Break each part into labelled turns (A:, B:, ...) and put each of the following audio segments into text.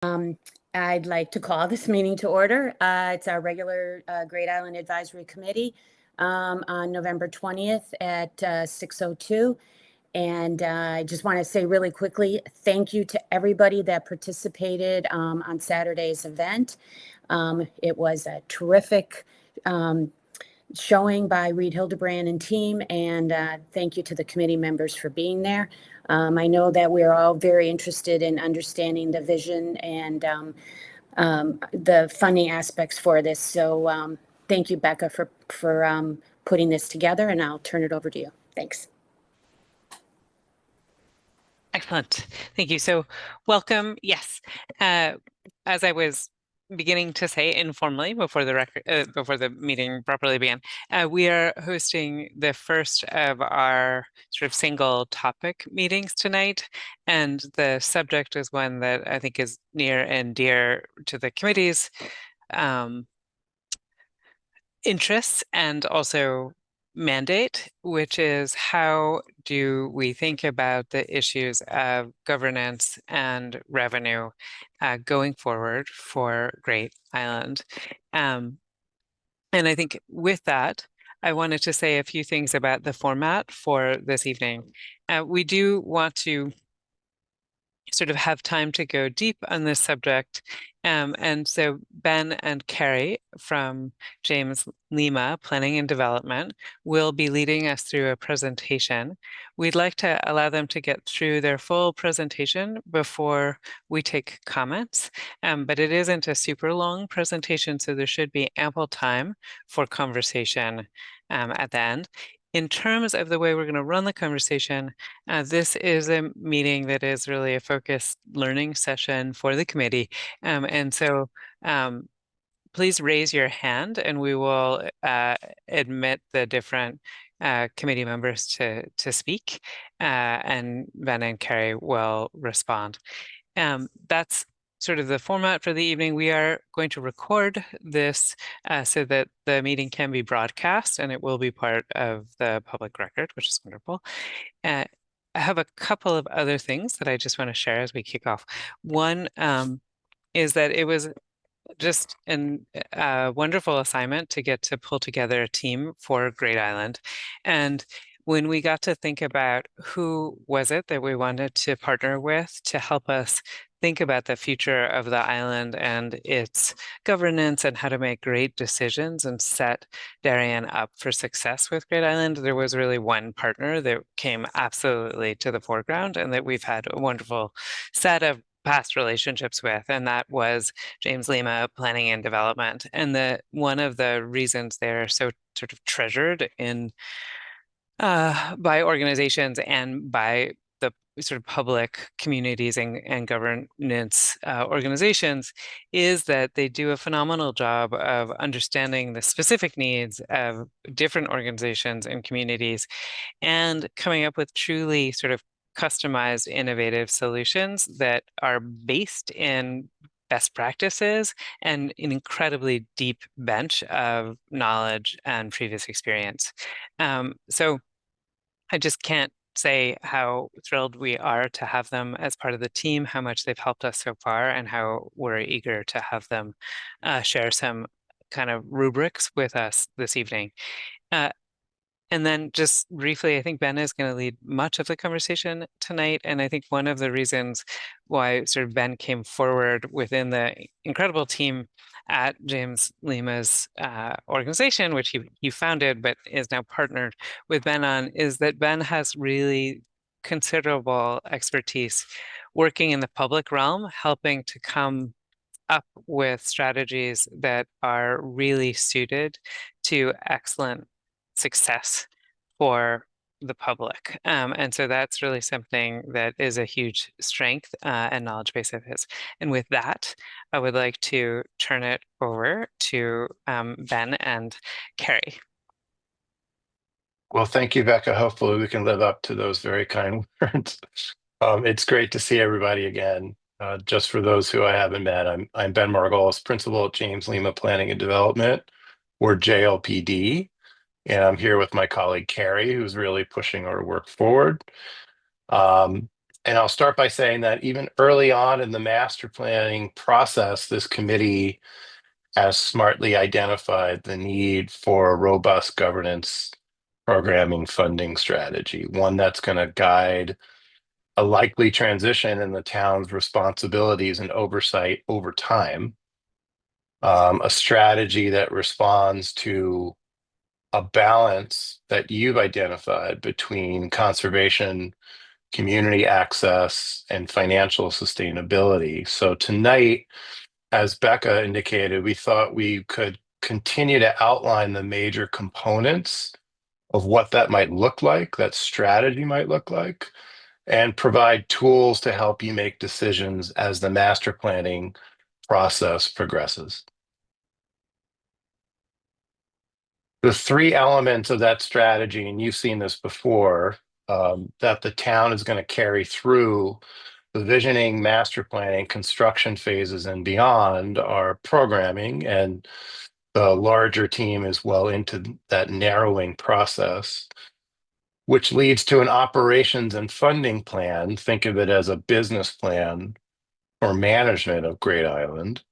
A: I'd like to call this meeting to order. It's our regular Great Island Advisory Committee on November 20th at 6:02. And I just want to say really quickly, thank you to everybody that participated on Saturday's event. It was a terrific showing by Reed Hildebrand and team, and thank you to the committee members for being there. I know that we're all very interested in understanding the vision and the funding aspects for this. So thank you, Becca, for putting this together, and I'll turn it over to you. Thanks.
B: Excellent. Thank you. So welcome. Yes. As I was beginning to say informally before the meeting properly began, we are hosting the first of our sort of single topic meetings tonight. And the subject is one that I think is near and dear to the committee's interests and also mandate, which is how do we think about the issues of governance and revenue going forward for Great Island. And I think with that, I wanted to say a few things about the format for this evening. We do want to sort of have time to go deep on this subject. And so Ben and Carrie from James Lima Planning and Development will be leading us through a presentation. We'd like to allow them to get through their full presentation before we take comments, but it isn't a super long presentation, so there should be ample time for conversation at the end. In terms of the way we're going to run the conversation, this is a meeting that is really a focused learning session for the committee. And so please raise your hand and we will admit the different committee members to speak, and Ben and Carrie will respond. That's sort of the format for the evening. We are going to record this so that the meeting can be broadcast and it will be part of the public record, which is wonderful. I have a couple of other things that I just want to share as we kick off. One is that it was just a wonderful assignment to get to pull together a team for Great Island. And when we got to think about who was it that we wanted to partner with to help us think about the future of the island and its governance and how to make great decisions and set Darien up for success with Great Island, there was really one partner that came absolutely to the foreground and that we've had a wonderful set of past relationships with, and that was James Lima Planning and Development. And one of the reasons they're so sort of treasured in by organizations and by the sort of public communities and governance organizations is that they do a phenomenal job of understanding the specific needs of different organizations and communities and coming up with truly sort of customized, innovative solutions that are based in best practices and an incredibly deep bench of knowledge and previous experience. So I just can't say how thrilled we are to have them as part of the team, how much they've helped us so far, and how we're eager to have them share some kind of rubrics with us this evening. And then just briefly, I think Ben is going to lead much of the conversation tonight. And I think one of the reasons why sort of Ben came forward within the incredible team at James Lima's organization, which he founded, but is now partnered with Ben on, is that Ben has really considerable expertise working in the public realm, helping to come up with strategies that are really suited to excellent success for the public. And so that's really something that is a huge strength and knowledge base of his. And with that, I would like to turn it over to Ben and Carrie.
C: Well, thank you, Becca. Hopefully we can live up to those very kind words. It's great to see everybody again. Just for those who I haven't met, I'm Ben Margolis, principal at James Lima Planning and Development, or JLPD. And I'm here with my colleague Carrie, who's really pushing our work forward. And I'll start by saying that even early on in the master planning process, this committee has smartly identified the need for a robust governance programming funding strategy, one that's going to guide a likely transition in the town's responsibilities and oversight over time, a strategy that responds to a balance that you've identified between conservation, community access, and financial sustainability. So tonight, as Becca indicated, we thought we could continue to outline the major components of what that might look like, that strategy might look like, and provide tools to help you make decisions as the master planning process progresses. The three elements of that strategy, and you've seen this before, that the town is going to carry through the visioning, master planning, construction phases, and beyond are programming, and the larger team is well into that narrowing process, which leads to an operations and funding plan. Think of it as a business plan for management of Great Island,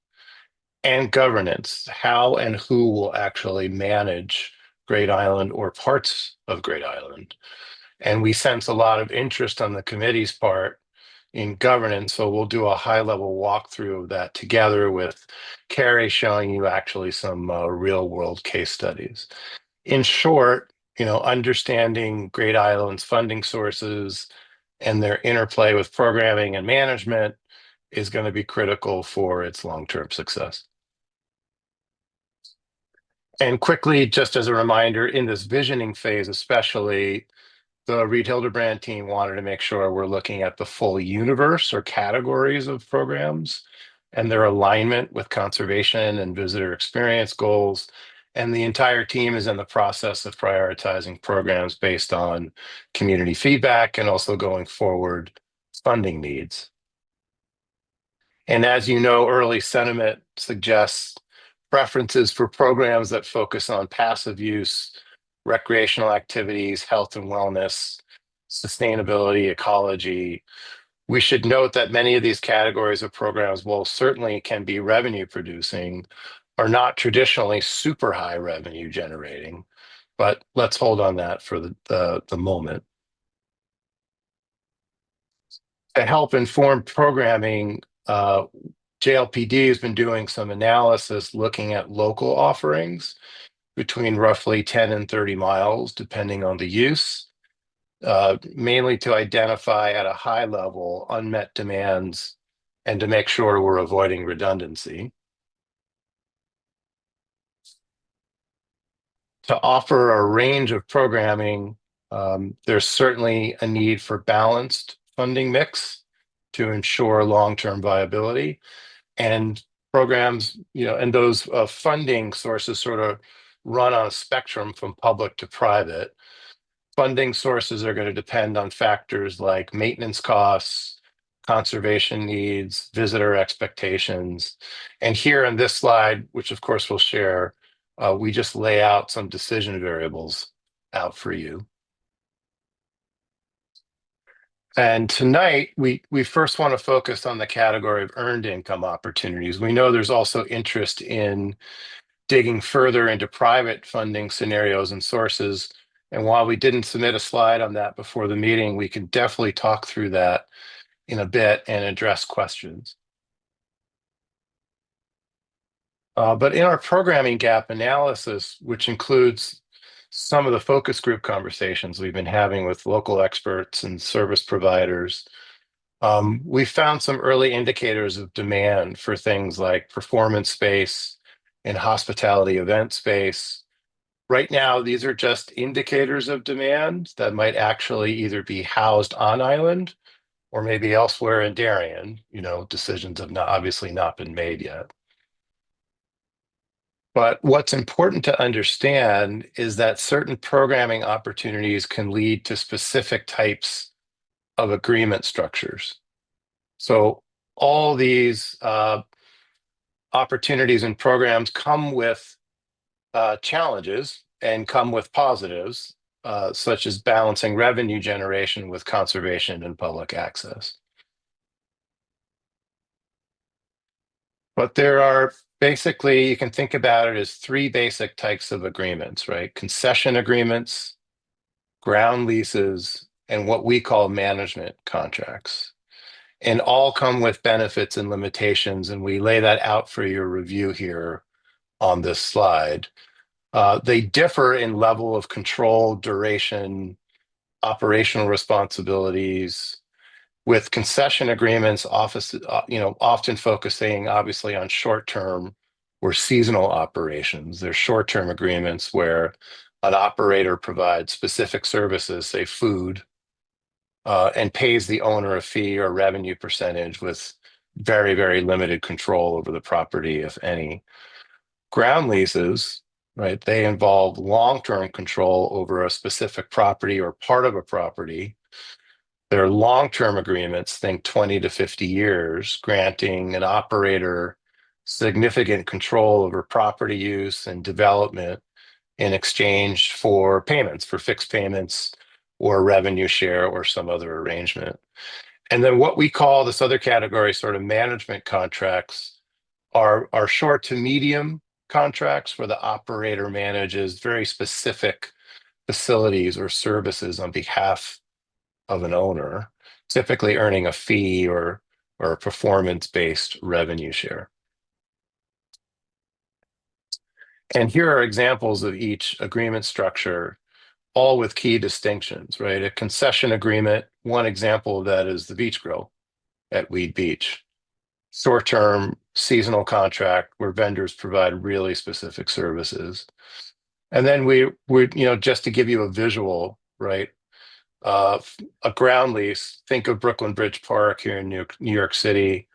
C: and governance, how and who will actually manage Great Island or parts of Great Island. And we sense a lot of interest on the committee's part in governance, so we'll do a high-level walkthrough of that together with Carrie showing you actually some real-world case studies. In short, understanding Great Island's funding sources and their interplay with programming and management is going to be critical for its long-term success. And quickly, just as a reminder, in this visioning phase especially, the Reed Hildebrand team wanted to make sure we're looking at the full universe or categories of programs and their alignment with conservation and visitor experience goals. And the entire team is in the process of prioritizing programs based on community feedback and also going forward funding needs. And as you know, early sentiment suggests preferences for programs that focus on passive use, recreational activities, health and wellness, sustainability, ecology. We should note that many of these categories of programs, while certainly can be revenue producing, are not traditionally super high revenue generating. But let's hold on that for the moment. To help inform programming, JLPD has been doing some analysis looking at local offerings between roughly 10 and 30 miles, depending on the use, mainly to identify at a high level unmet demands and to make sure we're avoiding redundancy. To offer a range of programming, there's certainly a need for balanced funding mix to ensure long-term viability. And programs, and those funding sources sort of run on a spectrum from public to private. Funding sources are going to depend on factors like maintenance costs, conservation needs, visitor expectations. And here in this slide, which of course we'll share, we just lay out some decision variables out for you. And tonight, we first want to focus on the category of earned income opportunities. We know there's also interest in digging further into private funding scenarios and sources. And while we didn't submit a slide on that before the meeting, we can definitely talk through that in a bit and address questions. But in our programming gap analysis, which includes some of the focus group conversations we've been having with local experts and service providers, we found some early indicators of demand for things like performance space and hospitality event space. Right now, these are just indicators of demand that might actually either be housed on island or maybe elsewhere in Darien. Decisions have obviously not been made yet. But what's important to understand is that certain programming opportunities can lead to specific types of agreement structures. So all these opportunities and programs come with challenges and come with positives. such as balancing revenue generation with conservation and public access. But there are basically, you can think about it as three basic types of agreements, right? Concession agreements, ground leases, and what we call management contracts. And all come with benefits and limitations, and we lay that out for your review here on this slide. They differ in level of control, duration, operational responsibilities, with concession agreements often focusing obviously on short-term or seasonal operations. There's short-term agreements where an operator provides specific services, say food, and pays the owner a fee or revenue percentage with very, very limited control over the property, if any. Ground leases, right, they involve long-term control over a specific property or part of a property. They're long-term agreements, think 20 to 50 years, granting an operator significant control over property use and development in exchange for payments, for fixed payments or revenue share or some other arrangement. And then what we call this other category, sort of management contracts, are short to medium contracts where the operator manages very specific facilities or services on behalf of an owner, typically earning a fee or a performance-based revenue share. And here are examples of each agreement structure, all with key distinctions, right? A concession agreement, one example of that is the beach grill at Weed Beach. Short-term seasonal contract where vendors provide really specific services. And then we just to give you a visual, right? A ground lease, think of Brooklyn Bridge Park here in New York City,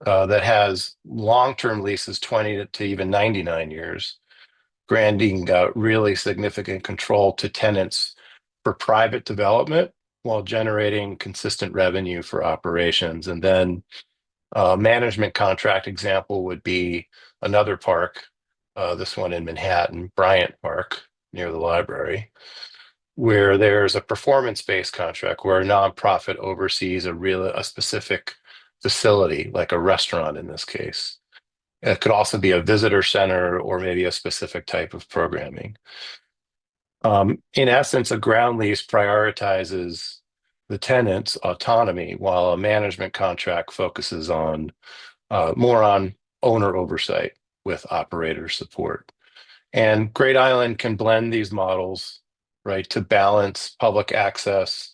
C: that has long-term leases, 20 to even 99 years, granting really significant control to tenants for private development while generating consistent revenue for operations. And then management contract example would be another park, this one in Manhattan, Bryant Park, near the library, where there's a performance-based contract where a nonprofit oversees a specific facility, like a restaurant in this case. It could also be a visitor center or maybe a specific type of programming. In essence, a ground lease prioritizes the tenant's autonomy, while a management contract focuses on more on owner oversight with operator support. And Great Island can blend these models, right, to balance public access,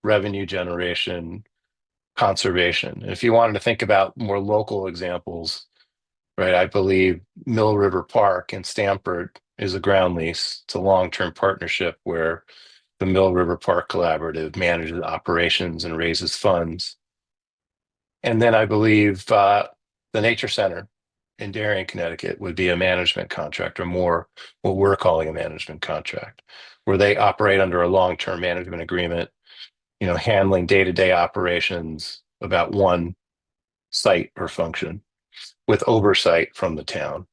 C: revenue generation, conservation. And if you wanted to think about more local examples, right, I believe Mill River Park in Stamford is a ground lease. It's a long-term partnership where the Mill River Park Collaborative manages operations and raises funds. And then I believe the Nature Center in Darien, Connecticut would be a management contract, or more what we're calling a management contract, where they operate under a long-term management agreement, handling day-to-day operations about one site or function with oversight from the town.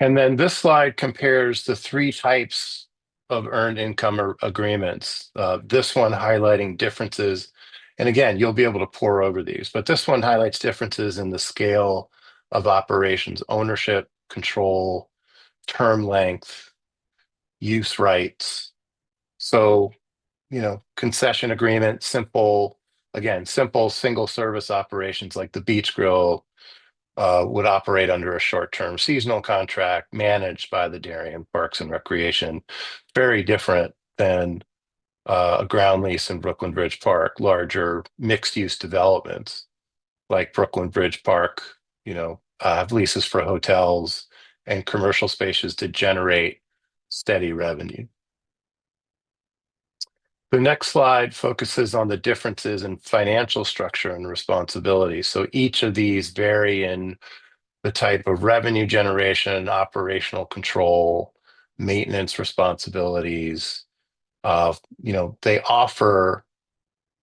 C: And then this slide compares the three types of earned income agreements. This one highlighting differences. And again, you'll be able to pore over these, but this one highlights differences in the scale of operations, ownership, control, term length, use rights. So, concession agreement, simple single service operations like the Beach Grill would operate under a short-term seasonal contract managed by the Darien Parks and Recreation. Very different than a ground lease in Brooklyn Bridge Park, larger mixed-use developments like Brooklyn Bridge Park, have leases for hotels and commercial spaces to generate steady revenue. The next slide focuses on the differences in financial structure and responsibility. So each of these vary in the type of revenue generation, operational control, maintenance responsibilities. They offer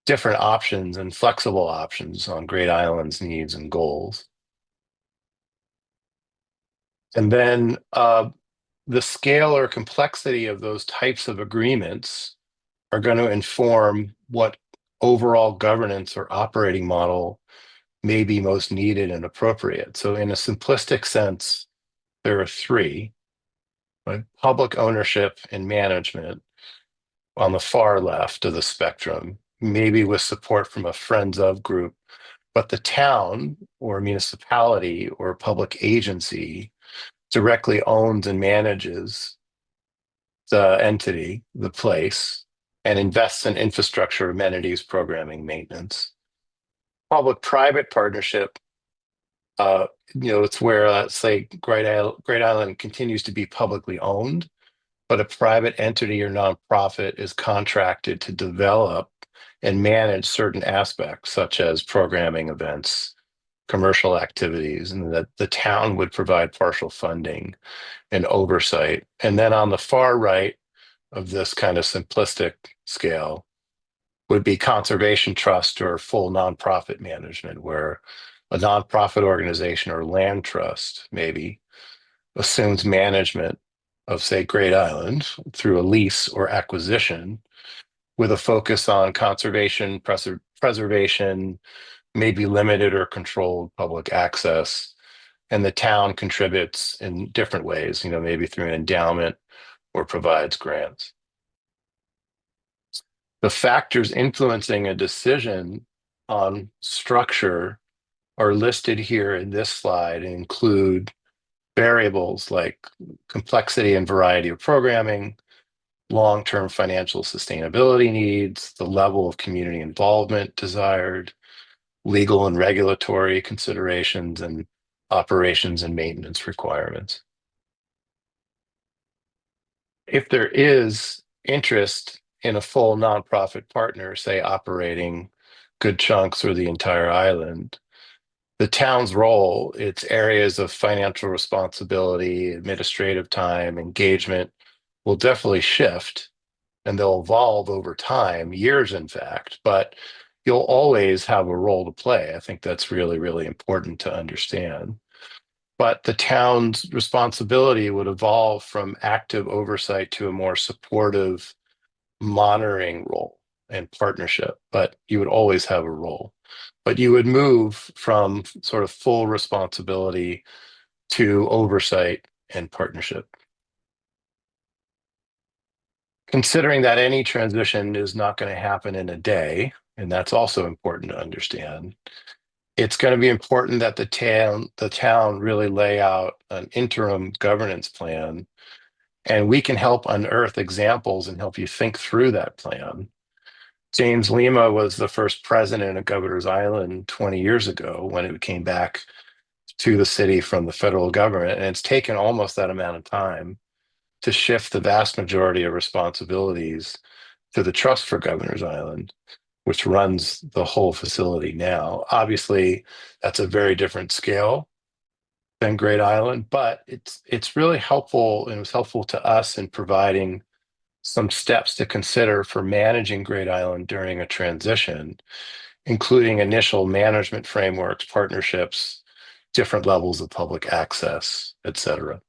C: different options and flexible options on Great Island's needs and goals. And then the scale or complexity of those types of agreements are going to inform what overall governance or operating model may be most needed and appropriate. So in a simplistic sense, there are three: right? Public ownership and management on the far left of the spectrum, maybe with support from a friends of group, but the town or municipality or public agency directly owns and manages the entity, the place, and invests in infrastructure, amenities, programming, maintenance. Public-private partnership, uh, it's where, say, Great Island continues to be publicly owned, but a private entity or nonprofit is contracted to develop and manage certain aspects, such as programming, events, commercial activities, and that the town would provide partial funding and oversight. And then on the far right of this kind of simplistic scale would be conservation trust or full nonprofit management, where a nonprofit organization or land trust maybe assumes management of, say, Great Island through a lease or acquisition with a focus on conservation, preservation, maybe limited or controlled public access. And the town contributes in different ways, maybe through an endowment or provides grants. The factors influencing a decision on structure are listed here in this slide and include variables like complexity and variety of programming, long-term financial sustainability needs, the level of community involvement desired, legal and regulatory considerations, and operations and maintenance requirements. If there is interest in a full nonprofit partner, say operating good chunks or the entire island, the town's role, its areas of financial responsibility, administrative time, engagement will definitely shift, and they'll evolve over time, years in fact, but you'll always have a role to play. I think that's really, really important to understand. But the town's responsibility would evolve from active oversight to a more supportive monitoring role and partnership, but you would always have a role. But you would move from sort of full responsibility to oversight and partnership. Considering that any transition is not going to happen in a day, and that's also important to understand, it's going to be important that the town really lay out an interim governance plan, and we can help unearth examples and help you think through that plan. James Lima was the first president of Governor's Island 20 years ago when it came back to the city from the federal government, and it's taken almost that amount of time to shift the vast majority of responsibilities to the Trust for Governor's Island, which runs the whole facility now. Obviously, that's a very different scale than Great Island, but it's really helpful, and it was helpful to us in providing some steps to consider for managing Great Island during a transition, including initial management frameworks, partnerships, different levels of public access, et cetera.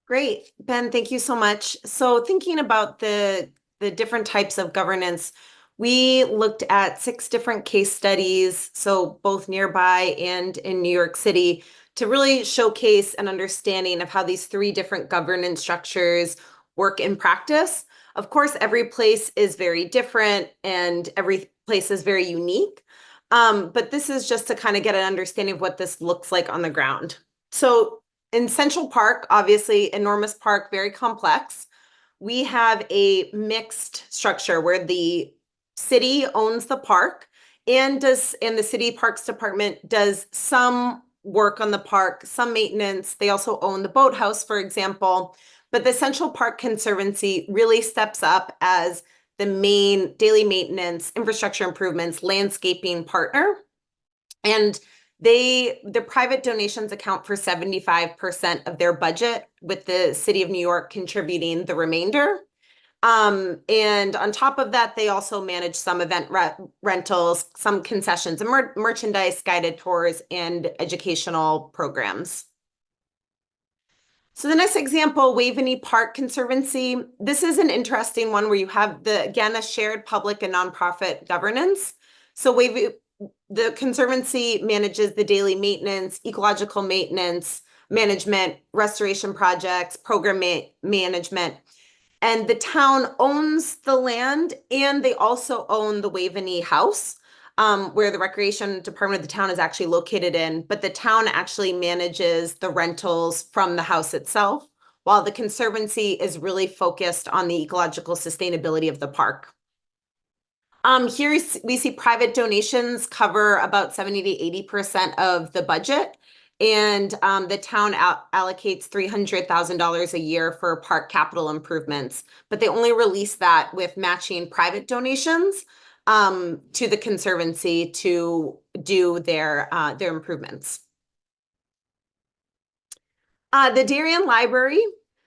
D: Great, Ben, thank you so much. So thinking about the different types of governance, we looked at 6 different case studies, so both nearby and in New York City, to really showcase an understanding of how these 3 different governance structures work in practice. Of course, every place is very different and every place is very unique. But this is just to kind of get an understanding of what this looks like on the ground. So in Central Park, obviously enormous park, very complex. We have a mixed structure where the city owns the park and the city parks department does some work on the park, some maintenance. They also own the boathouse, for example. But the Central Park Conservancy really steps up as the main daily maintenance, infrastructure improvements, landscaping partner. And the private donations account for 75% of their budget, with the city of New York contributing the remainder. And on top of that, they also manage some event rentals, some concessions, and merchandise, guided tours, and educational programs. So the next example, Waveney Park Conservancy. This is an interesting one where you have again, a shared public and nonprofit governance. So the Conservancy manages the daily maintenance, ecological maintenance, management, restoration projects, program management. And the town owns the land, and they also own the Waveney House, where the recreation department of the town is actually located in. But the town actually manages the rentals from the house itself, while the Conservancy is really focused on the ecological sustainability of the park. Here we see private donations cover about 70 to 80% of the budget. And the town allocates $300,000 a year for park capital improvements, but they only release that with matching private donations to the Conservancy to do their improvements. The Darien Library.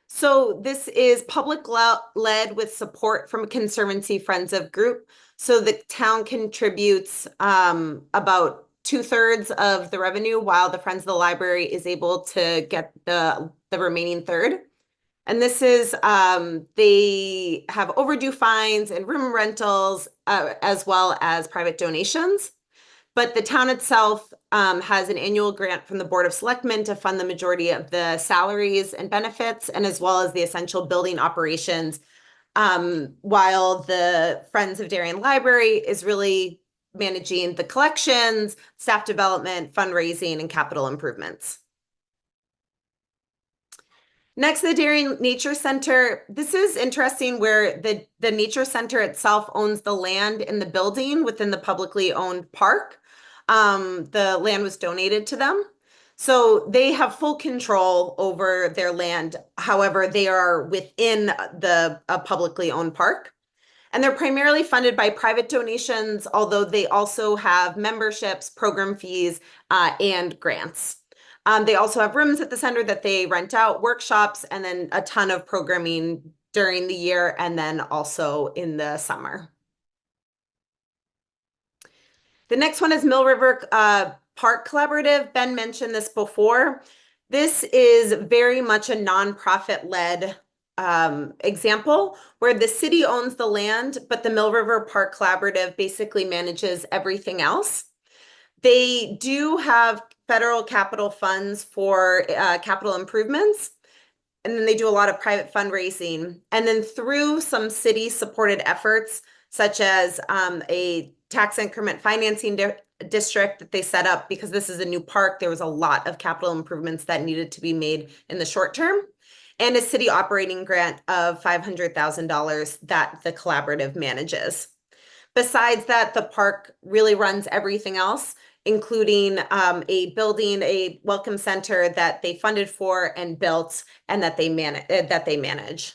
D: So this is public led with support from a Conservancy Friends of group. So the town contributes about 2/3 of the revenue, while the Friends of the Library is able to get the remaining third. And this is, they have overdue fines and room rentals, as well as private donations. But the town itself has an annual grant from the Board of Selectmen to fund the majority of the salaries and benefits, and as well as the essential building operations, while the Friends of Darien Library is really managing the collections, staff development, fundraising, and capital improvements. Next, the Darien Nature Center. This is interesting, where the Nature Center itself owns the land in the building within the publicly owned park. The land was donated to them. So they have full control over their land. However, they are within a publicly owned park. And they're primarily funded by private donations, although they also have memberships, program fees, and grants. They also have rooms at the center that they rent out, workshops, and then a ton of programming during the year and then also in the summer. The next one is Mill River Park Collaborative. Ben mentioned this before. This is very much a nonprofit-led example where the city owns the land, but the Mill River Park Collaborative basically manages everything else. They do have federal capital funds for capital improvements, and then they do a lot of private fundraising. And then through some city-supported efforts, such as a tax increment financing district that they set up, because this is a new park, there was a lot of capital improvements that needed to be made in the short term, and a city operating grant of $500,000 that the collaborative manages. Besides that, the park really runs everything else, including a building, a welcome center that they funded for and built, and that they manage.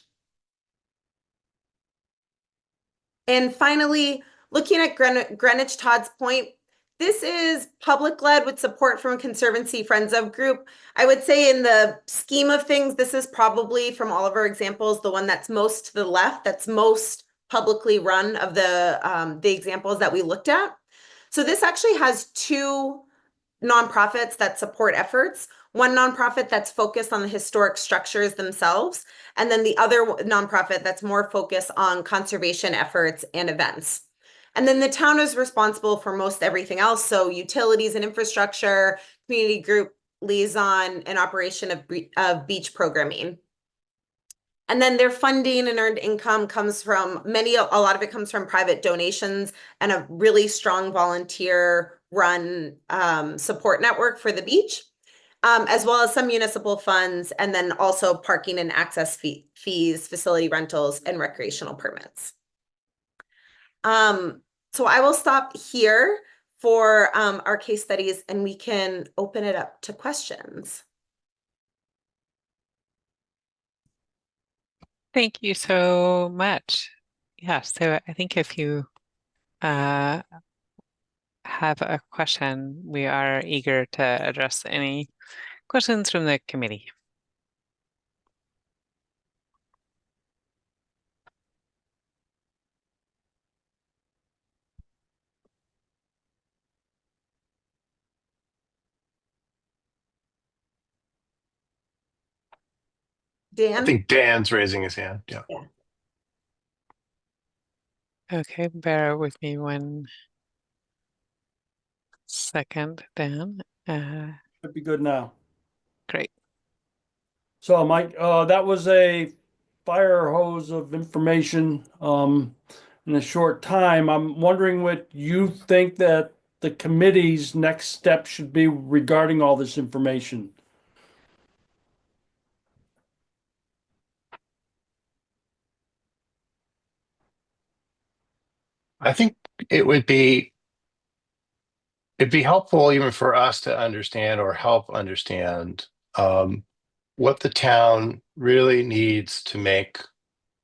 D: And finally, looking at Greenwich Todd's Point, this is public-led with support from a Conservancy Friends of group. I would say in the scheme of things, this is probably, from all of our examples, the one that's most to the left, that's most publicly run of the examples that we looked at. So this actually has two nonprofits that support efforts. One nonprofit that's focused on the historic structures themselves, and then the other nonprofit that's more focused on conservation efforts and events. And then the town is responsible for most everything else, so utilities and infrastructure, community group liaison, and operation of beach programming. And then their funding and earned income comes from a lot of it comes from private donations and a really strong volunteer run support network for the beach, as well as some municipal funds, and then also parking and access fees, facility rentals, and recreational permits. So I will stop here for our case studies, and we can open it up to questions.
B: Thank you so much. Yeah, so I think if you have a question, we are eager to address any questions from the committee.
C: I
D: Dan?
C: think Dan's raising his hand. Yeah.
B: Okay, bear with me 1 second, Dan.
E: Should be good now.
B: Great.
E: So Mike, that was a fire hose of information in a short time. I'm wondering what you think that the committee's next step should be regarding all this information.
C: I think it'd be helpful even for us to understand or help understand what the town really needs to make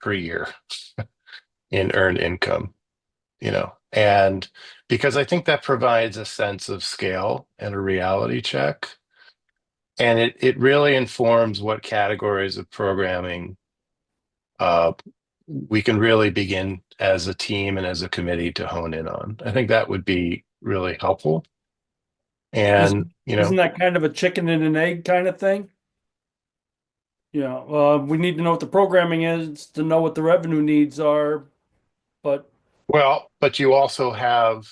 C: per year in earned income, and because I think that provides a sense of scale and a reality check. And it really informs what categories of programming uh, we can really begin as a team and as a committee to hone in on. I think that would be really helpful. And,
E: Isn't that kind of a chicken and an egg kind of thing? We need to know what the programming is to know what the revenue needs are, but
C: well, but you also have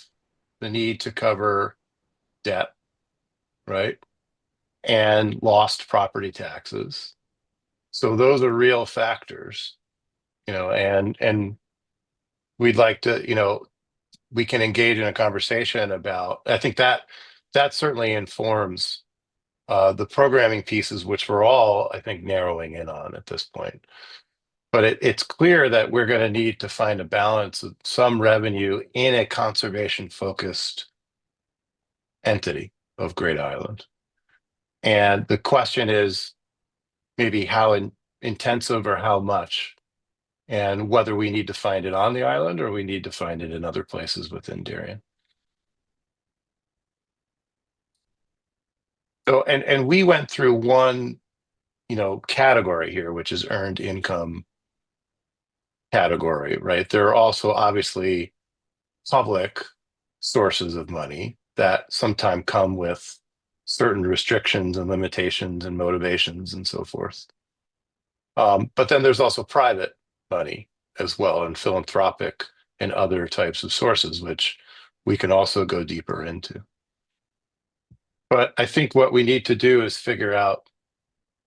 C: the need to cover debt, right? And lost property taxes. So those are real factors, and we'd like to, we can engage in a conversation about, I think that certainly informs the programming pieces, which we're all, I think, narrowing in on at this point. But it's clear that we're going to need to find a balance of some revenue in a conservation focused entity of Great Island. And the question is maybe how intensive or how much, and whether we need to find it on the island or we need to find it in other places within Darien. So, and we went through one, category here, which is earned income category, right? There are also obviously public sources of money that sometimes come with certain restrictions and limitations and motivations and so forth. But then there's also private money as well, and philanthropic and other types of sources, which we can also go deeper into. But I think what we need to do is figure out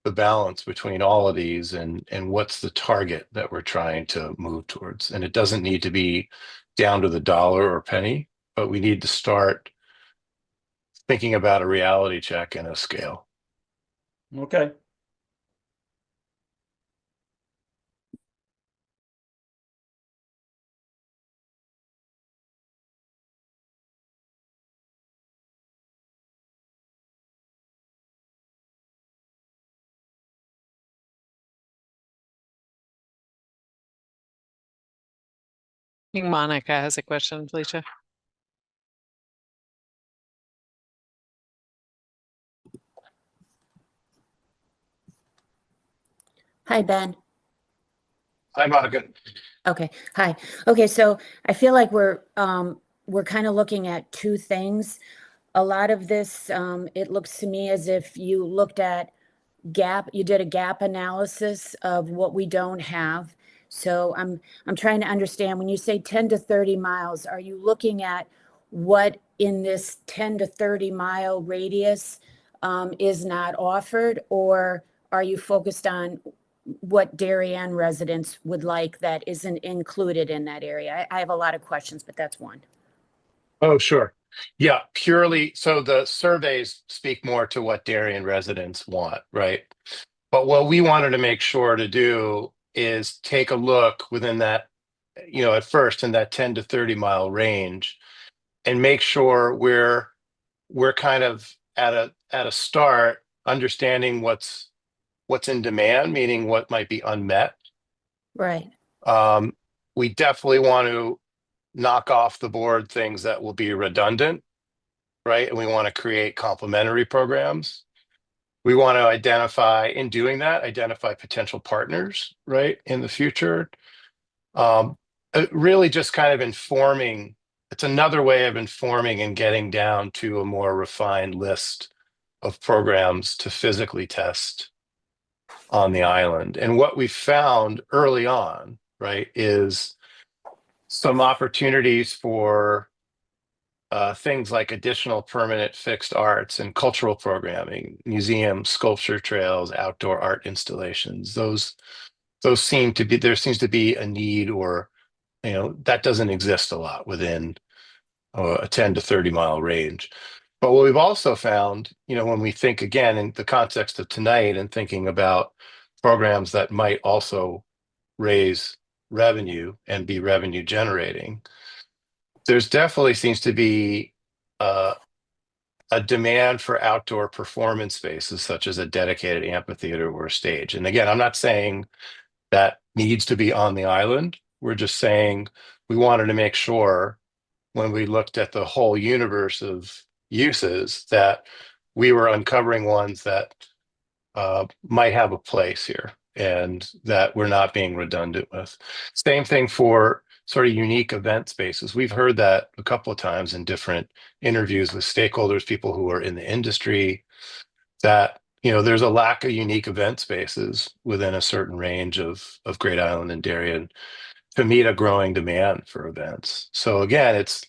C: the balance between all of these and what's the target that we're trying to move towards. And it doesn't need to be down to the dollar or penny, but we need to start thinking about a reality check and a scale.
E: okay.
B: I think Monica has a question, Felicia.
A: Hi, Ben.
C: Hi, Monica.
A: Okay, hi. Okay, so I feel like we're kind of looking at two things. A lot of this, it looks to me as if you looked at you did a gap analysis of what we don't have. So I'm trying to understand, when you say 10 to 30 miles, are you looking at what in this 10 to 30 mile radius is not offered, or are you focused on what Darien residents would like that isn't included in that area? I have a lot of questions, but that's one.
C: Oh, sure. Yeah, purely. So the surveys speak more to what Darien residents want, right? But what we wanted to make sure to do is take a look within that, at first in that 10 to 30 mile range, and make sure we're kind of at a start understanding what's in demand, meaning what might be unmet.
A: Right.
C: We definitely want to knock off the board things that will be redundant, right? And we want to create complementary programs. We want to in doing that, identify potential partners, right, in the future. Really just kind of informing, it's another way of informing and getting down to a more refined list of programs to physically test on the island. And what we found early on, right, is some opportunities for things like additional permanent fixed arts and cultural programming, museums, sculpture trails, outdoor art installations. Those seem to be, there seems to be a need, or that doesn't exist a lot within a 10 to 30 mile range. But what we've also found, when we think again in the context of tonight and thinking about programs that might also raise revenue and be revenue generating, there's definitely seems to be uh, a demand for outdoor performance spaces, such as a dedicated amphitheater or a stage. And again, I'm not saying that needs to be on the island. We're just saying we wanted to make sure when we looked at the whole universe of uses that we were uncovering ones that might have a place here and that we're not being redundant with. Same thing for sort of unique event spaces. We've heard that a couple of times in different interviews with stakeholders, people who are in the industry, that there's a lack of unique event spaces within a certain range of Great Island and Darien to meet a growing demand for events. So again, it's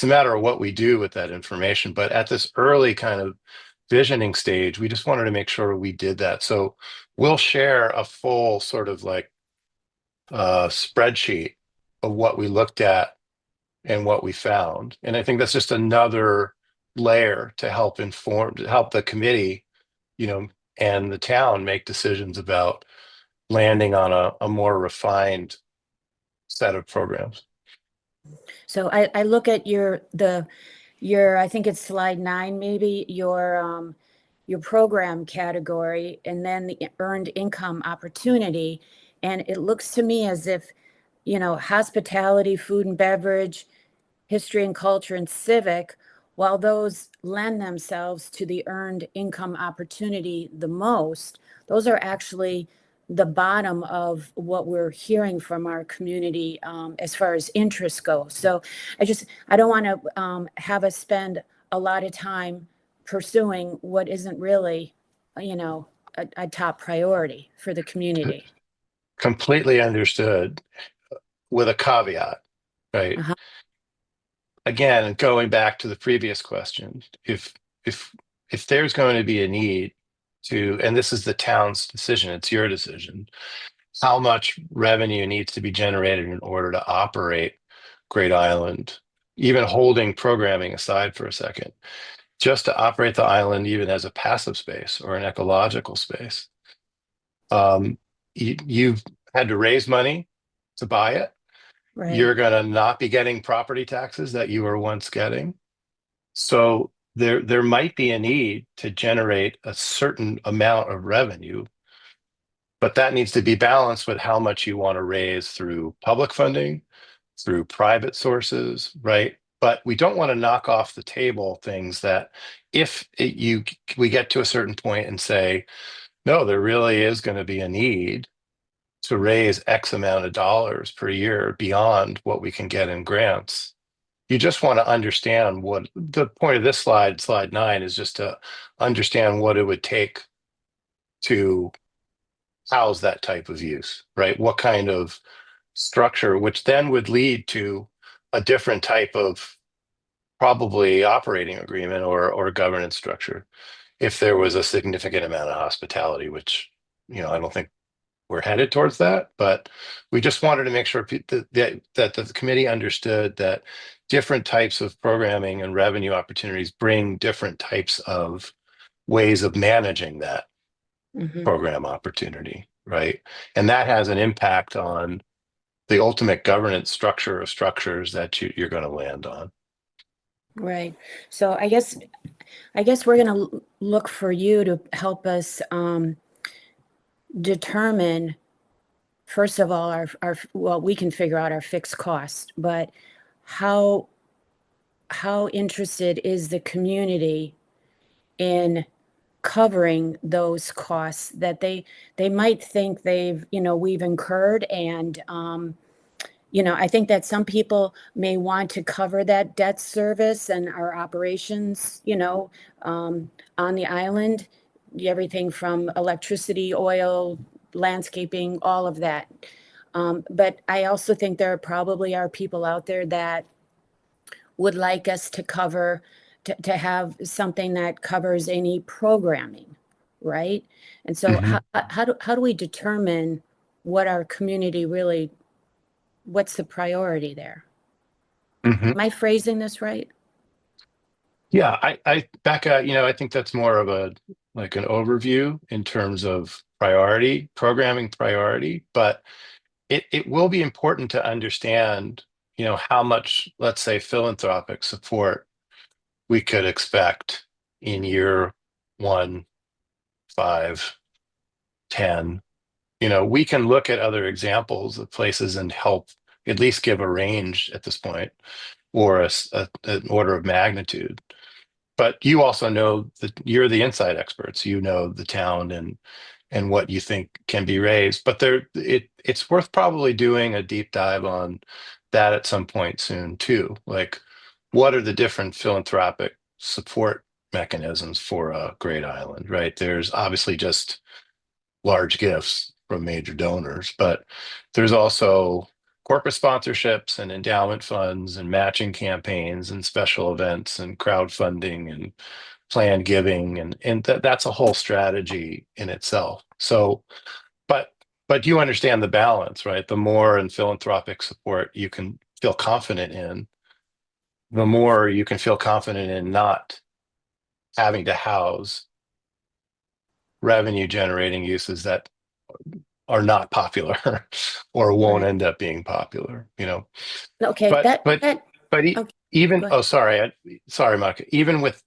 C: a matter of what we do with that information. But at this early kind of visioning stage, we just wanted to make sure we did that. So we'll share a full sort of like spreadsheet of what we looked at and what we found. And I think that's just another layer to help the committee, and the town make decisions about landing on a more refined set of programs.
A: So I look at your, I think it's slide 9, maybe, your program category, and then the earned income opportunity. And it looks to me as if, hospitality, food and beverage, history and culture, and civic, while those lend themselves to the earned income opportunity the most, those are actually the bottom of what we're hearing from our community as far as interests go. So I don't want to have us spend a lot of time pursuing what isn't really, a top priority for the community.
C: Completely understood, with a caveat, right?
A: Uh-huh.
C: Again, going back to the previous question, if there's going to be a need to, and this is the town's decision, it's your decision, how much revenue needs to be generated in order to operate Great Island, even holding programming aside for a second, just to operate the island even as a passive space or an ecological space. You've had to raise money to buy it.
A: Right.
C: You're going to not be getting property taxes that you were once getting. So there might be a need to generate a certain amount of revenue, but that needs to be balanced with how much you want to raise through public funding, through private sources, right? But we don't want to knock off the table things that we get to a certain point and say, no, there really is going to be a need to raise X amount of dollars per year beyond what we can get in grants. You just want to understand what the point of this slide 9, is just to understand what it would take to house that type of use, right? What kind of structure, which then would lead to a different type of probably operating agreement or governance structure if there was a significant amount of hospitality, which, I don't think we're headed towards that, but we just wanted to make sure that the committee understood that different types of programming and revenue opportunities bring different types of ways of managing that
A: Mhm.
C: program opportunity, right? And that has an impact on the ultimate governance structure of structures that you're going to land on.
A: Right. So I guess we're going to look for you to help us determine, first of all, well, we can figure out our fixed cost, but how interested is the community in covering those costs that they might think we've incurred, and I think that some people may want to cover that debt service and our operations, on the island, everything from electricity, oil, landscaping, all of that. But I also think there probably are people out there that would like us to cover, to have something that covers any programming, right? And so
C: Mhm.
A: how do we determine what our community really, what's the priority there?
C: Mhm.
A: Am I phrasing this right?
C: Yeah, Becca, I think that's more of like an overview in terms of priority, programming priority, but it will be important to understand, how much, let's say, philanthropic support we could expect in year 1, 5, 10. We can look at other examples of places and help at least give a range at this point, or an order of magnitude. But you also know that you're the inside experts. You know the town and what you think can be raised. But it's worth probably doing a deep dive on that at some point soon too. Like, what are the different philanthropic support mechanisms for a Great Island, right? There's obviously just large gifts from major donors, but there's also corporate sponsorships and endowment funds and matching campaigns and special events and crowdfunding and planned giving, and that's a whole strategy in itself. So, but you understand the balance, right? The more in philanthropic support you can feel confident in, the more you can feel confident in not having to house revenue generating uses that are not popular or won't
A: Right.
C: end up being popular.
A: Okay,
C: But
A: okay,
C: even,
A: go ahead.
C: oh, sorry, sorry, Mike. Even with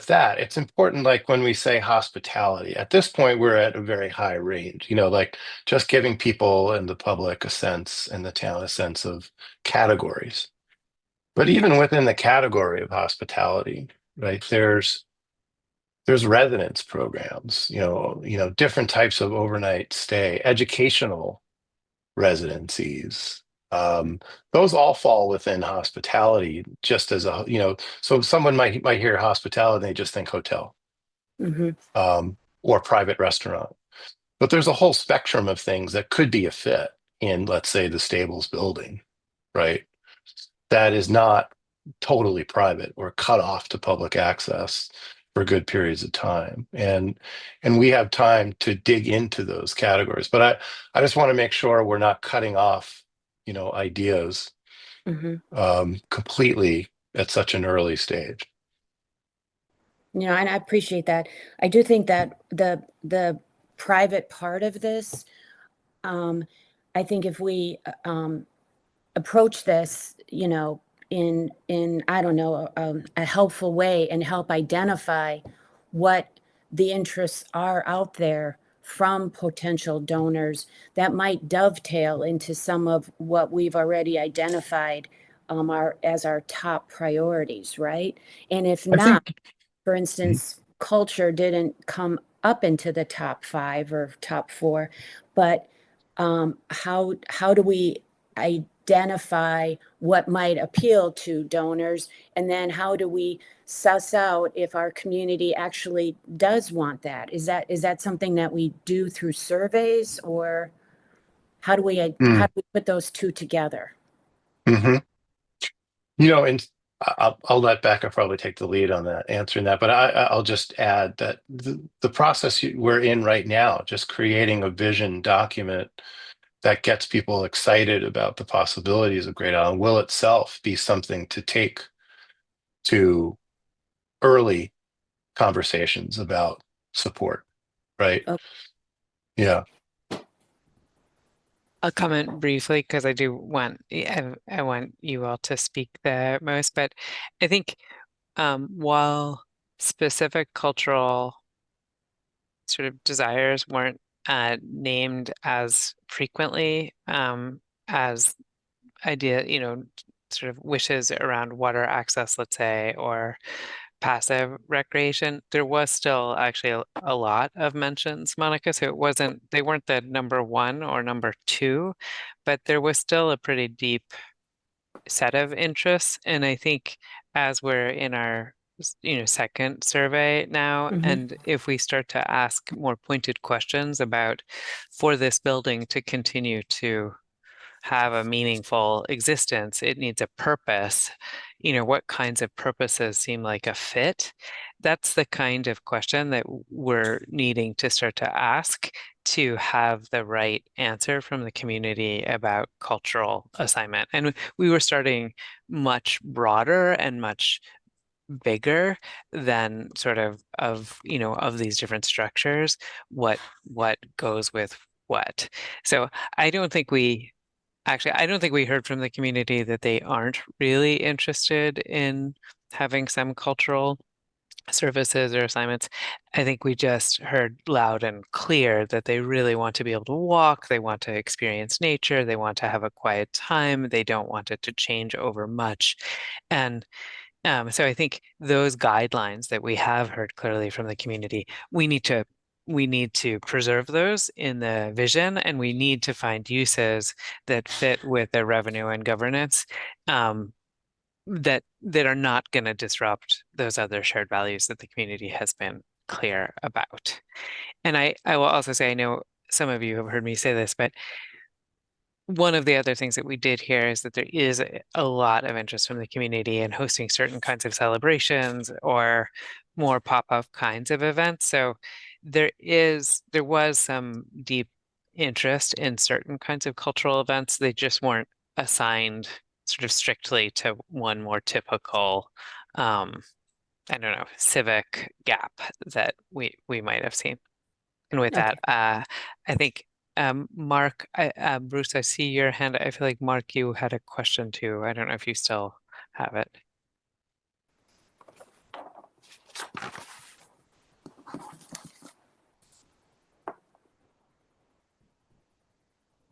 C: that, it's important. Like when we say hospitality, at this point, we're at a very high range. Like just giving people in the public a sense, and the town a sense of categories. But even within the category of hospitality, right? There's residence programs. Different types of overnight stay, educational residencies. Um, those all fall within hospitality, just as so someone might hear hospitality and they just think hotel,
A: Hmm.
C: or private restaurant. But there's a whole spectrum of things that could be a fit in, let's say, the Stables building, right? That is not totally private or cut off to public access for good periods of time. And we have time to dig into those categories. But I just want to make sure we're not cutting off, ideas
A: Hmm.
C: completely at such an early stage.
A: And I appreciate that. I do think that the private part of this, um, I think if we approach this, in I don't know, a helpful way and help identify what the interests are out there from potential donors, that might dovetail into some of what we've already identified as our top priorities, right? And if
C: I
A: not,
C: think.
A: for instance, culture didn't come up into the top 5 or top 4, but how do we identify what might appeal to donors, and then how do we suss out if our community actually does want that? Is that something that we do through surveys, or how do we put those two together?
C: Mm-hmm. And I'll let Becca probably take the lead on that, answering that. But I'll just add that the process we're in right now, just creating a vision document that gets people excited about the possibilities of Great Island, will itself be something to take to early conversations about support, right?
A: Oh,
C: Yeah.
B: I'll comment briefly because I do want I want you all to speak the most, but I think while specific cultural sort of desires weren't named as frequently as sort of wishes around water access, let's say, or passive recreation, there was still actually a lot of mentions, Monica. So they weren't the number one or number two, but there was still a pretty deep set of interests. And I think as we're in our second survey now.
A: Mhm.
B: And if we start to ask more pointed questions about, for this building to continue to have a meaningful existence, it needs a purpose. What kinds of purposes seem like a fit? That's the kind of question that we're needing to start to ask to have the right answer from the community about cultural assignment. And we were starting much broader and much bigger than sort of these different structures, what goes with what. So I don't think we Actually, I don't think we heard from the community that they aren't really interested in having some cultural services or assignments. I think we just heard loud and clear that they really want to be able to walk, they want to experience nature, they want to have a quiet time, they don't want it to change over much. And so I think those guidelines that we have heard clearly from the community, we need to preserve those in the vision, and we need to find uses that fit with the revenue and governance, that are not going to disrupt those other shared values that the community has been clear about. And I will also say, I know some of you have heard me say this, but one of the other things that we did hear is that there is a lot of interest from the community in hosting certain kinds of celebrations or more pop-up kinds of events. So there was some deep interest in certain kinds of cultural events. They just weren't assigned sort of strictly to one more typical, I don't know, civic gap that we might have seen. And with that, I think Mark, Bruce, I see your hand. I feel like Mark, you had a question too. I don't know if you still have it.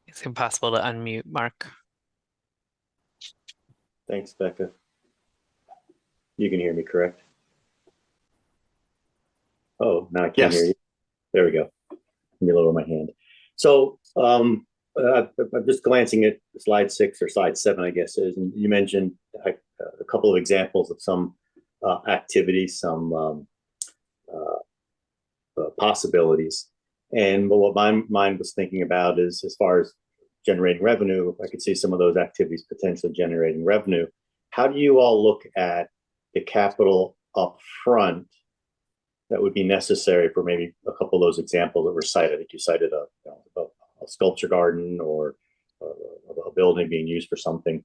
B: It's impossible to unmute Mark.
F: Thanks, Becca. You can hear me, correct? Oh, now I can't
C: Yes.
F: hear you. There we go. Let me lower my hand. So I'm just glancing at slide 6 or slide 7, I guess is, and you mentioned a couple of examples of some activities, some possibilities. And what my mind was thinking about is, as far as generating revenue, I could see some of those activities potentially generating revenue. How do you all look at the capital up front that would be necessary for maybe a couple of those examples that were cited? I think you cited a sculpture garden or a building being used for something.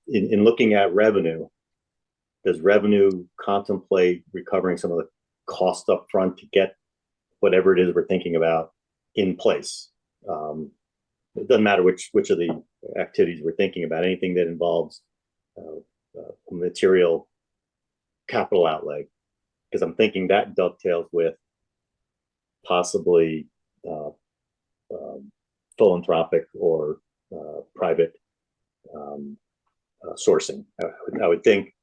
F: In looking at revenue, does revenue contemplate recovering some of the cost up front to get whatever it is we're thinking about in place? It doesn't matter which of the activities we're thinking about, anything that involves material capital outlay, because I'm thinking that dovetails with possibly philanthropic or private sourcing. I would think,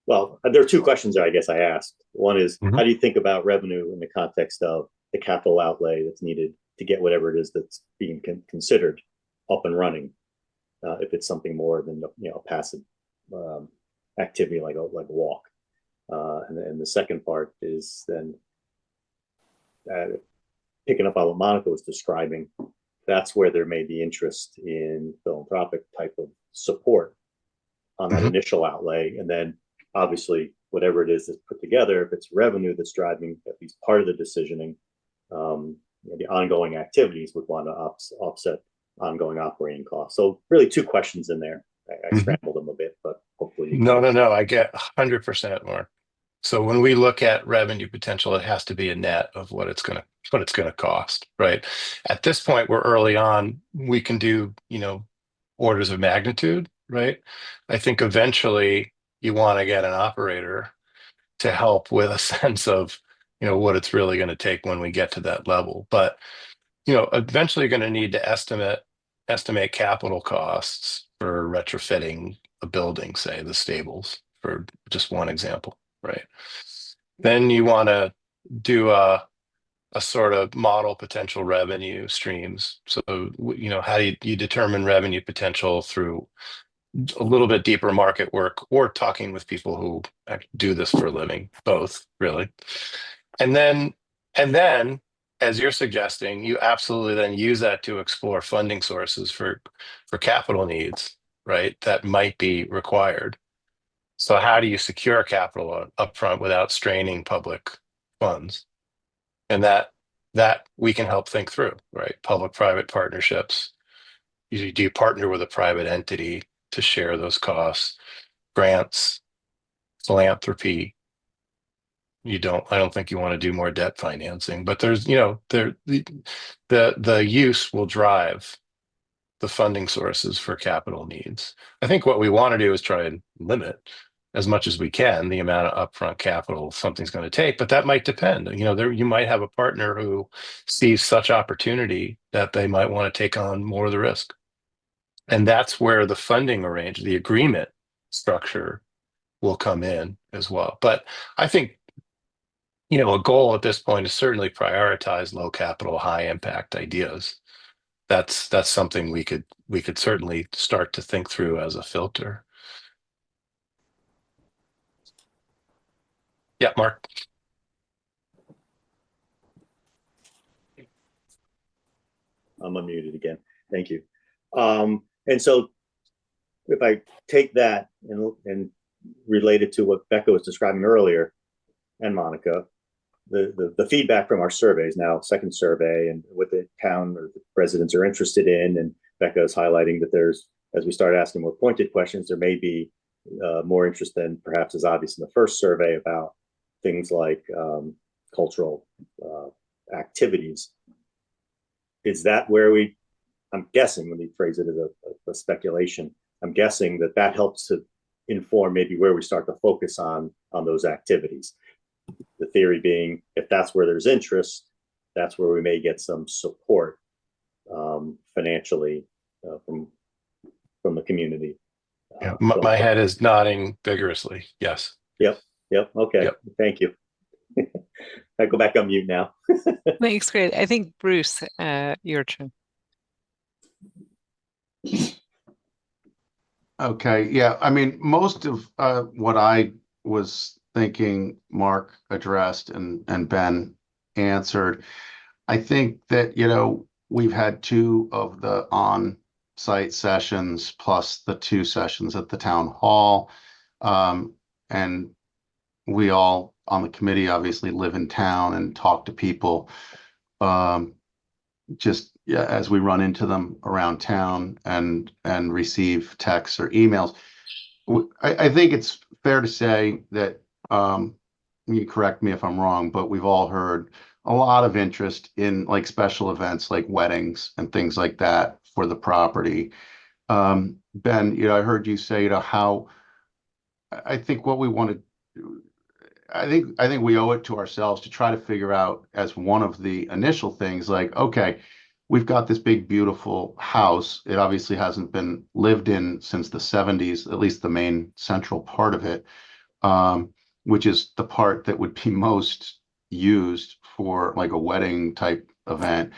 F: well, there are two questions there I guess I asked. One is, how do you think about revenue in the context of the capital outlay that's needed to get whatever it is that's being considered up and running, if it's something more than a passive activity like a walk. And the second part is then picking up on what Monica was describing. That's where there may be interest in philanthropic type of support on that initial outlay, and then obviously whatever it is that's put together, if it's revenue that's driving at least part of the decisioning, the ongoing activities would want to offset ongoing operating costs. So really two questions in there. I scrambled them a bit, but hopefully
C: No, I get 100% more. So when we look at revenue potential, it has to be a net of what it's going to cost, right? At this point, we're early on. We can do, orders of magnitude, right? I think eventually you want to get an operator to help with a sense of, what it's really going to take when we get to that level. But, eventually you're going to need to estimate capital costs for retrofitting a building, say the stables, for just one example, right? Then you want to do a sort of model potential revenue streams. So, how do you determine revenue potential through a little bit deeper market work or talking with people who do this for a living, both really. And then as you're suggesting, you absolutely then use that to explore funding sources for capital needs, right? That might be required. So how do you secure capital upfront without straining public funds? And that we can help think through, right? Public-private partnerships. Do you partner with a private entity to share those costs? Grants, philanthropy. I don't think you want to do more debt financing, but there's, the use will drive the funding sources for capital needs. I think what we want to do is try and limit as much as we can the amount of upfront capital something's going to take, but that might depend. You might have a partner who sees such opportunity that they might want to take on more of the risk. And that's where the funding the agreement structure will come in as well. But I think, a goal at this point is certainly prioritize low capital, high impact ideas. That's something we could certainly start to think through as a filter. Yeah, Mark.
F: I'm unmuted again. Thank you. And so if I take that and relate it to what Becca was describing earlier, and Monica, the feedback from our surveys now, second survey, and what the town or the residents are interested in, and Becca is highlighting that there's, as we start asking more pointed questions, there may be more interest than perhaps is obvious in the first survey about things like cultural activities. Is that where I'm guessing, let me phrase it as a speculation, I'm guessing that helps to inform maybe where we start to focus on those activities. The theory being, if that's where there's interest, that's where we may get some support financially from the community.
C: Yeah, my head is nodding vigorously. Yes.
F: Yep. Okay.
C: Yep.
F: Thank you. I go back on mute now.
B: Thanks, great. I think Bruce, your turn.
G: Okay, yeah, I mean, most of what I was thinking Mark addressed and Ben answered. I think that, we've had 2 of the on-site sessions plus the 2 sessions at the town hall. And we all on the committee obviously live in town and talk to people just as we run into them around town and receive texts or emails. I think it's fair to say that, you correct me if I'm wrong, but we've all heard a lot of interest in like special events like weddings and things like that for the property. Ben, I heard you say, how I think what we want to, I think we owe it to ourselves to try to figure out as one of the initial things, like, okay, we've got this big, beautiful house. It obviously hasn't been lived in since the 70s, at least the main central part of it, which is the part that would be most used for like a wedding type event.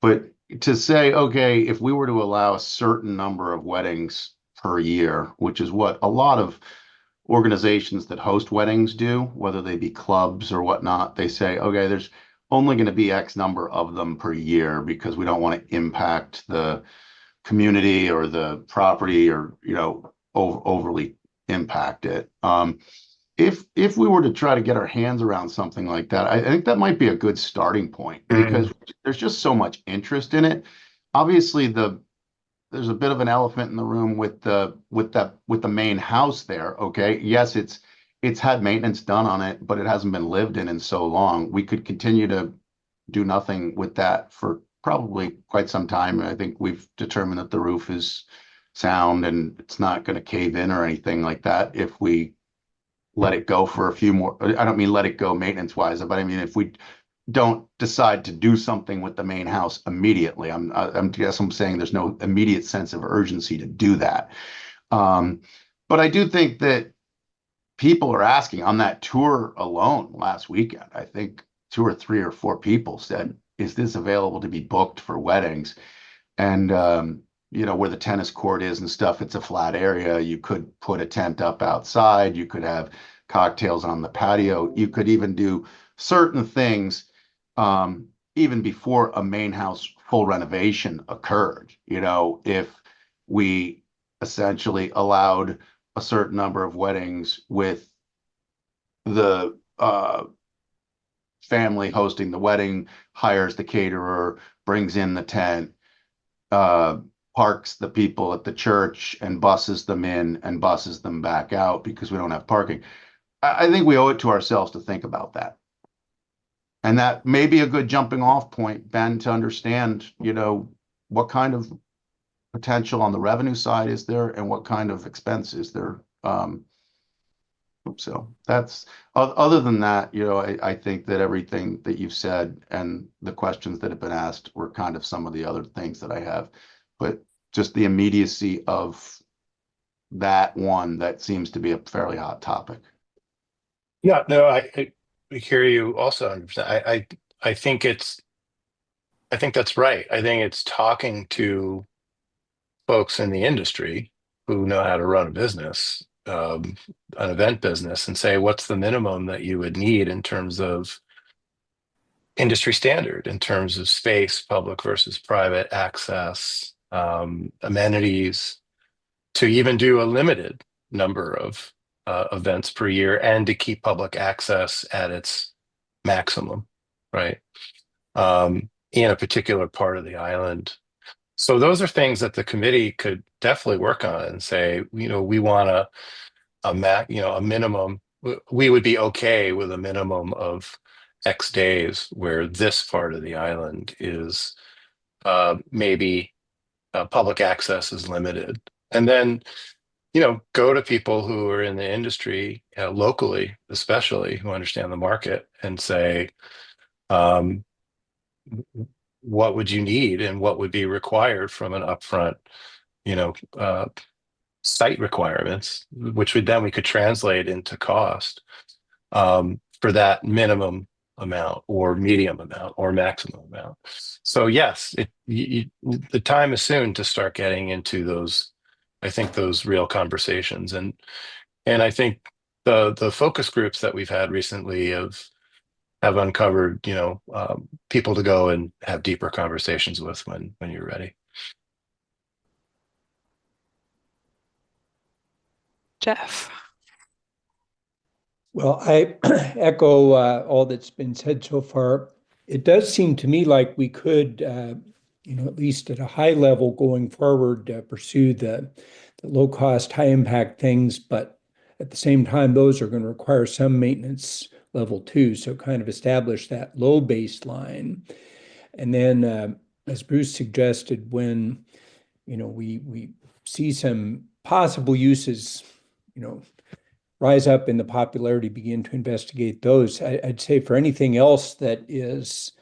G: But to say, okay, if we were to allow a certain number of weddings per year, which is what a lot of organizations that host weddings do, whether they be clubs or whatnot, they say, okay, there's only going to be X number of them per year because we don't want to impact the community or the property or, overly impact it. If we were to try to get our hands around something like that, I think that might be a good starting point because there's just so much interest in it. Obviously, there's a bit of an elephant in the room with the main house there. Okay, yes, it's had maintenance done on it, but it hasn't been lived in so long. We could continue to do nothing with that for probably quite some time. I think we've determined that the roof is sound and it's not going to cave in or anything like that if we let it go for a few more. I don't mean let it go maintenance wise, but I mean if we don't decide to do something with the main house immediately. I'm saying there's no immediate sense of urgency to do that. But I do think that people are asking on that tour alone last weekend. I think 2 or 3 or 4 people said, "Is this available to be booked for weddings?" And where the tennis court is and stuff, it's a flat area. You could put a tent up outside. You could have cocktails on the patio. You could even do certain things even before a main house full renovation occurred. If we essentially allowed a certain number of weddings with the family hosting the wedding, hires the caterer, brings in the tent, parks the people at the church and buses them in and buses them back out because we don't have parking. I think we owe it to ourselves to think about that. And that may be a good jumping off point, Ben, to understand, what kind of potential on the revenue side is there and what kind of expense is there. So that's, other than that, I think that everything that you've said and the questions that have been asked were kind of some of the other things that I have, but just the immediacy of that one, that seems to be a fairly hot topic.
C: Yeah, no, I hear you also 100%. I think that's right. I think it's talking to folks in the industry who know how to run a business, an event business, and say, what's the minimum that you would need in terms of industry standard, in terms of space, public versus private access, amenities, to even do a limited number of events per year and to keep public access at its maximum, right? In a particular part of the island. So those are things that the committee could definitely work on and say, we want a minimum. We would be okay with a minimum of X days where this part of the island is maybe public access is limited. And then, go to people who are in the industry locally, especially who understand the market, and say, what would you need and what would be required from an upfront, site requirements, which we could translate into cost for that minimum amount or medium amount or maximum amount. So yes, the time is soon to start getting into those, I think, those real conversations. And I think the focus groups that we've had recently have uncovered, people to go and have deeper conversations with when you're ready.
B: Jeff.
H: Well, I echo all that's been said so far. It does seem to me like we could, at least at a high level going forward, pursue the low cost, high impact things, but at the same time, those are going to require some maintenance level too. So kind of establish that low baseline. And then, as Bruce suggested, when, we see some possible uses, rise up in the popularity, begin to investigate those. I'd say for anything else that is,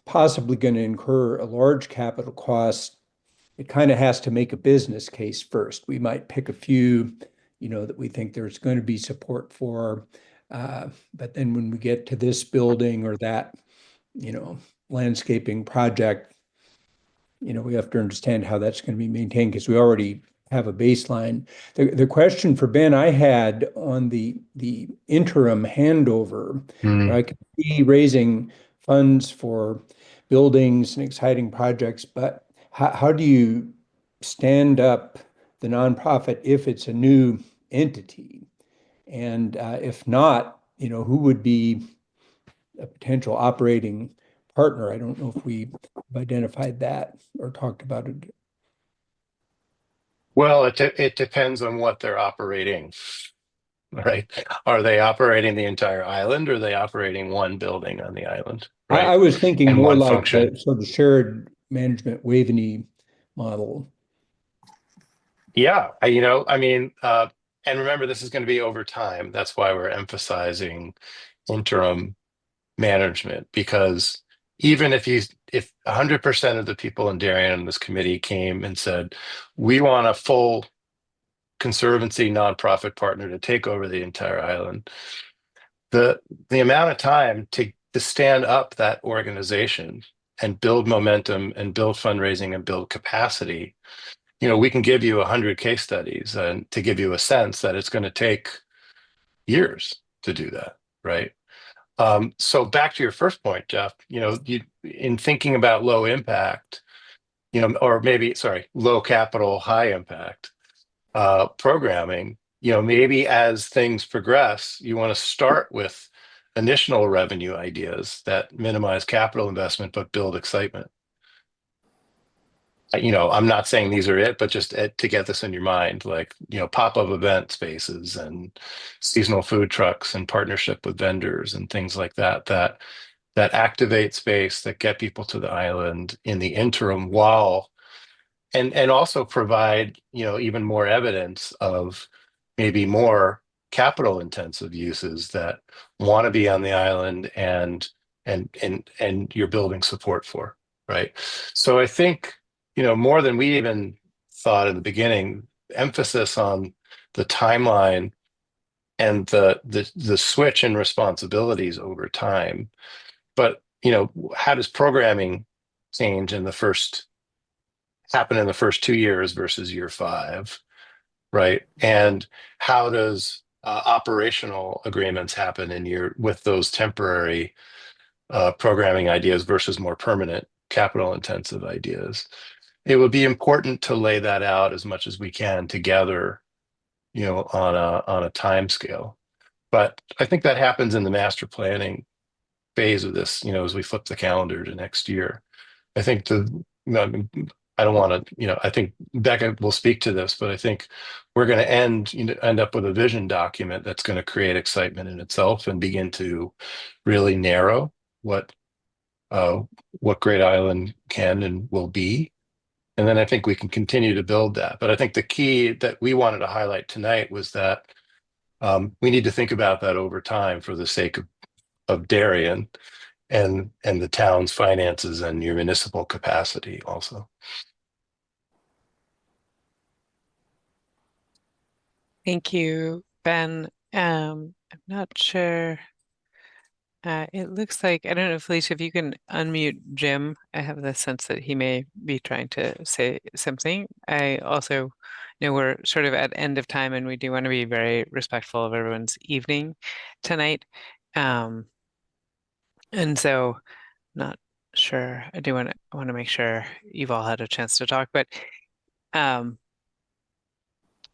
H: possibly going to incur a large capital cost, it kind of has to make a business case first. We might pick a few, that we think there's going to be support for. But then when we get to this building or that, landscaping project, we have to understand how that's going to be maintained because we already have a baseline. The question for Ben I had on the interim handover, where I could see raising funds for buildings and exciting projects, but how do you stand up the nonprofit if it's a new entity? And if not, who would be a potential operating partner? I don't know if we've identified that or talked about it.
C: Well, it depends on what they're operating, right? Are they operating the entire island or are they operating one building on the island, right?
H: I was thinking
C: And
H: more
C: one
H: like
C: function.
H: the sort of shared management Waveney model.
C: Yeah, and remember, this is going to be over time. That's why we're emphasizing interim management, because even if 100% of the people in Darien on this committee came and said, we want a full conservancy nonprofit partner to take over the entire island, the amount of time to stand up that organization and build momentum and build fundraising and build capacity, we can give you 100 case studies and to give you a sense that it's going to take years to do that, right? So back to your first point, Jeff, in thinking about low impact, or maybe, sorry, low capital, high impact programming, maybe as things progress, you want to start with initial revenue ideas that minimize capital investment but build excitement. I'm not saying these are it, but just to get this in your mind, like, pop-up event spaces and seasonal food trucks and partnership with vendors and things like that activate space, that get people to the island in the interim, while and also provide, even more evidence of maybe more capital intensive uses that want to be on the island and you're building support for, right? So I think, more than we even thought in the beginning, emphasis on the timeline and the switch in responsibilities over time. But, how does programming change happen in the first 2 years versus year 5, right? And how does operational agreements happen with those temporary programming ideas versus more permanent capital intensive ideas? It would be important to lay that out as much as we can together, on a time scale. But I think that happens in the master planning phase of this, as we flip the calendar to next year. I think I don't want to, I think Becca will speak to this, but I think we're going to end up with a vision document that's going to create excitement in itself and begin to really narrow what Great Island can and will be. And then I think we can continue to build that. But I think the key that we wanted to highlight tonight was that we need to think about that over time for the sake of Darien and the town's finances and your municipal capacity also.
B: Thank you, Ben. I'm not sure. It looks like, I don't know, Felicia, if you can unmute Jim. I have the sense that he may be trying to say something. I also know we're sort of at end of time, and we do want to be very respectful of everyone's evening tonight. And so not sure. I do want to make sure you've all had a chance to talk, but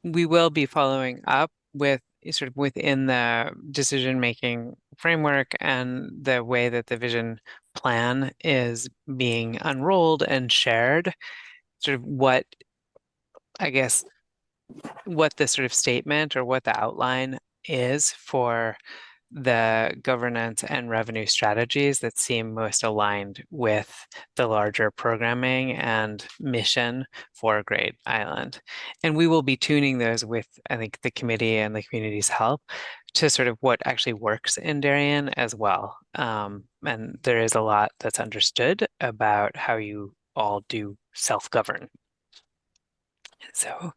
B: we will be following up with sort of within the decision-making framework and the way that the vision plan is being unrolled and shared, sort of what the sort of statement or what the outline is for the governance and revenue strategies that seem most aligned with the larger programming and mission for Great Island. And we will be tuning those with, I think, the committee and the community's help to sort of what actually works in Darien as well. And there is a lot that's understood about how you all do self-govern. So,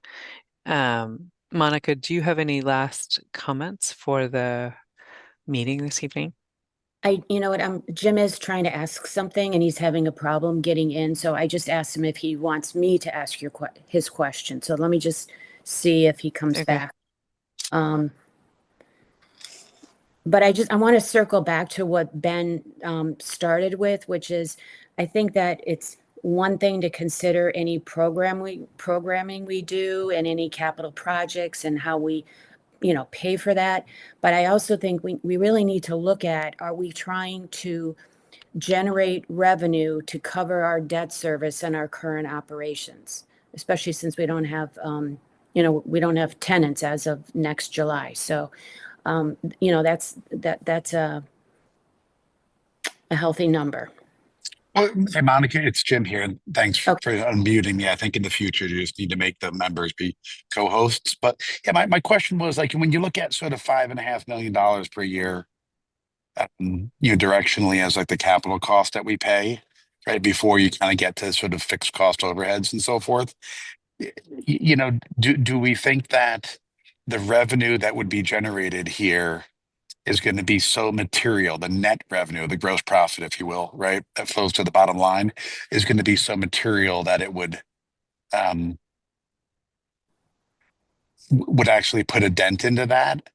B: Monica, do you have any last comments for the meeting this evening?
A: You know what, Jim is trying to ask something and he's having a problem getting in. So I just asked him if he wants me to ask his question. So let me just see if he comes back. But I want to circle back to what Ben started with, which is I think that it's one thing to consider any programming we do and any capital projects and how we pay for that. But I also think we really need to look at, are we trying to generate revenue to cover our debt service and our current operations, especially since we don't have, we don't have tenants as of next July. So, that's a healthy number.
I: Well, hey, Monica, it's Jim here. And thanks for
A: Okay.
I: unmuting me. I think in the future, you just need to make the members be co-hosts. But yeah, my question was like, when you look at sort of $5.5 million per year, directionally as like the capital cost that we pay, right, before you kind of get to sort of fixed cost overheads and so forth, do we think that the revenue that would be generated here is going to be so material, the net revenue, the gross profit, if you will, right, that flows to the bottom line is going to be so material that it would actually put a dent into that?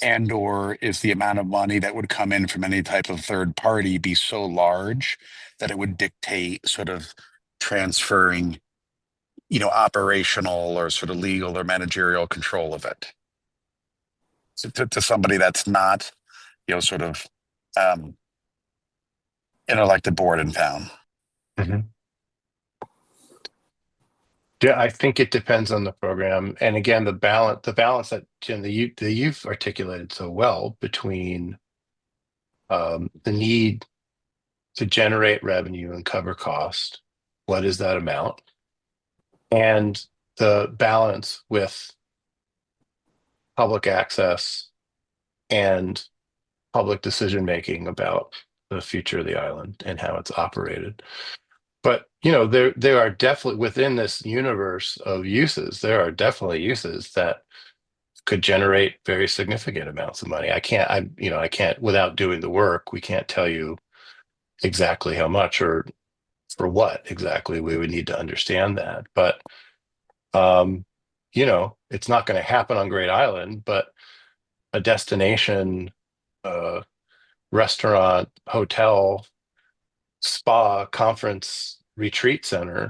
I: And or is the amount of money that would come in from any type of third party be so large that it would dictate sort of transferring, operational or sort of legal or managerial control of it to somebody that's not, sort of an elected board in town?
C: Mhm. Yeah, I think it depends on the program, and again, the balance that Jim, the you've articulated so well between the need to generate revenue and cover cost. What is that amount? And the balance with public access and public decision making about the future of the island and how it's operated. But there are definitely, within this universe of uses, there are definitely uses that could generate very significant amounts of money. I can't, without doing the work, we can't tell you exactly how much or for what exactly. We would need to understand that. But it's not going to happen on Great Island, but a destination, restaurant, hotel, spa, conference, retreat center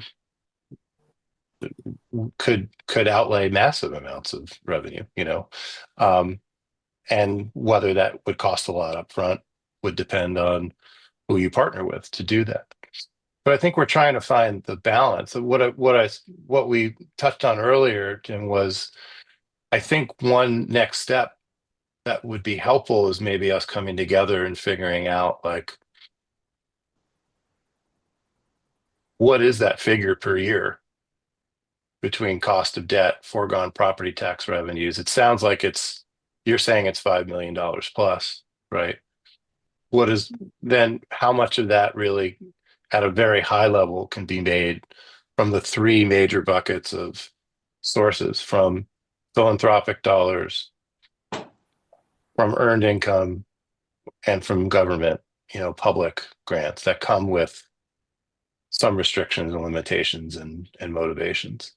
C: could outlay massive amounts of revenue, and whether that would cost a lot up front would depend on who you partner with to do that. But I think we're trying to find the balance. What we touched on earlier, Tim, was I think one next step that would be helpful is maybe us coming together and figuring out, like, what is that figure per year between cost of debt, foregone property tax revenues? It sounds like you're saying it's $5 million plus, right? Then how much of that really at a very high level can be made from the three major buckets of sources, from philanthropic dollars, from earned income, and from government, public grants that come with some restrictions and limitations and motivations.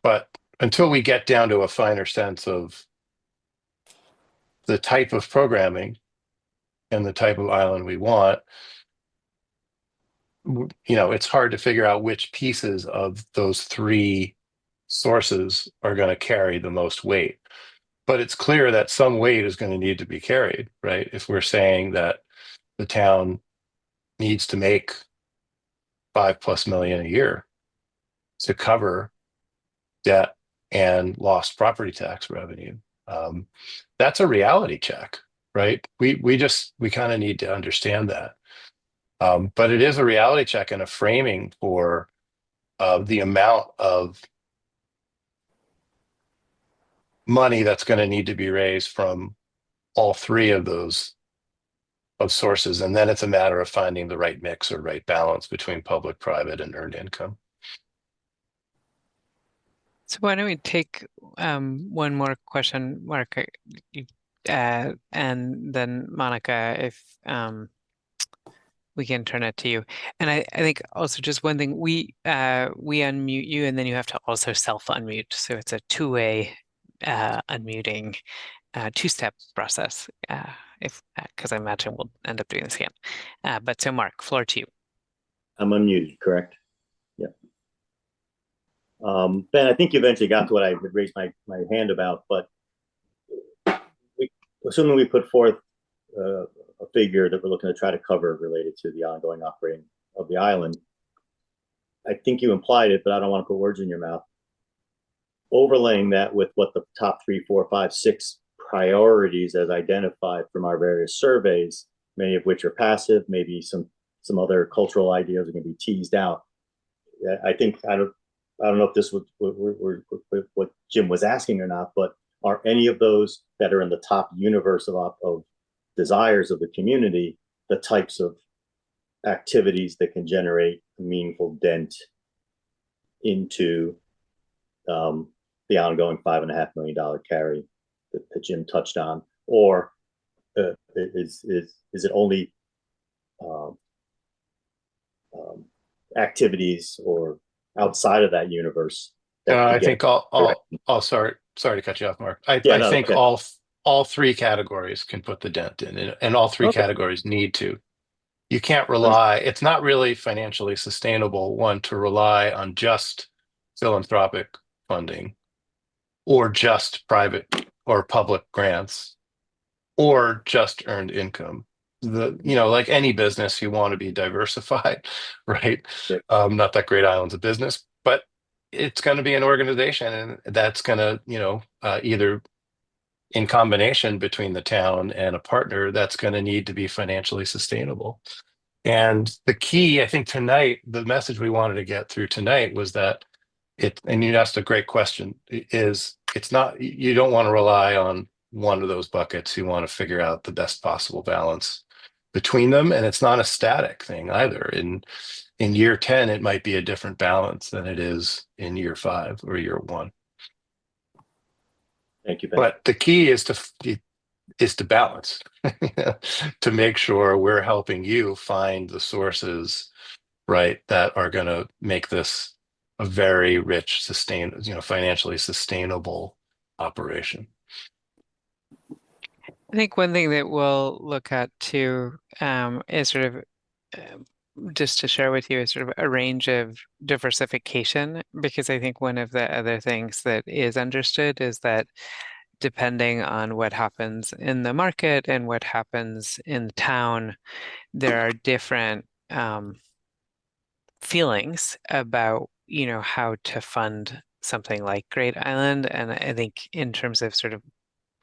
C: But until we get down to a finer sense of the type of programming and the type of island we want, it's hard to figure out which pieces of those three sources are going to carry the most weight. But it's clear that some weight is going to need to be carried, right? If we're saying that the town needs to make $5+ million a year to cover debt and lost property tax revenue, that's a reality check, right? We kind of need to understand that. But it is a reality check and a framing for the amount of money that's going to need to be raised from all three of those sources. And then it's a matter of finding the right mix or right balance between public, private, and earned income.
B: So why don't we take one more question, Mark, and then Monica, if we can turn it to you. And I think also just one thing, we unmute you and then you have to also self-unmute. So it's a two-way unmuting two-step process, because I imagine we'll end up doing this again. But so Mark, floor to you.
F: I'm unmuted, correct? Yeah. Ben, I think you eventually got to what I would raise my hand about, but assuming we put forth a figure that we're looking to try to cover related to the ongoing operating of the island, I think you implied it, but I don't want to put words in your mouth. Overlaying that with what the top 3, 4, 5, 6 priorities as identified from our various surveys, many of which are passive, maybe some other cultural ideas are going to be teased out. I think I don't know if this was what Jim was asking or not, but are any of those that are in the top universe of desires of the community the types of activities that can generate a meaningful dent into the ongoing $5.5 million carry that Jim touched on? Or is it only activities or outside of that universe?
C: I think sorry to cut you off, Mark. I think
F: okay.
C: all three categories can put the dent in, and all three categories need to. You can't rely, it's not really financially sustainable, one, to rely on just philanthropic funding or just private or public grants or just earned income. Like any business, you want to be diversified, right?
F: Yep.
C: Not that Great Island's a business, but it's going to be an organization, and that's going to, either in combination between the town and a partner, that's going to need to be financially sustainable. And the key, I think, tonight, the message we wanted to get through tonight was that and you asked a great question, it's not, you don't want to rely on one of those buckets. You want to figure out the best possible balance between them. And it's not a static thing either. In year 10, it might be a different balance than it is in year 5 or year 1.
F: Thank you, Ben.
C: But the key is to balance, to make sure we're helping you find the sources, right, that are going to make this a very rich, financially sustainable operation.
B: I think one thing that we'll look at too is sort of just to share with you is sort of a range of diversification, because I think one of the other things that is understood is that depending on what happens in the market and what happens in the town, there are different feelings about, how to fund something like Great Island. And I think in terms of sort of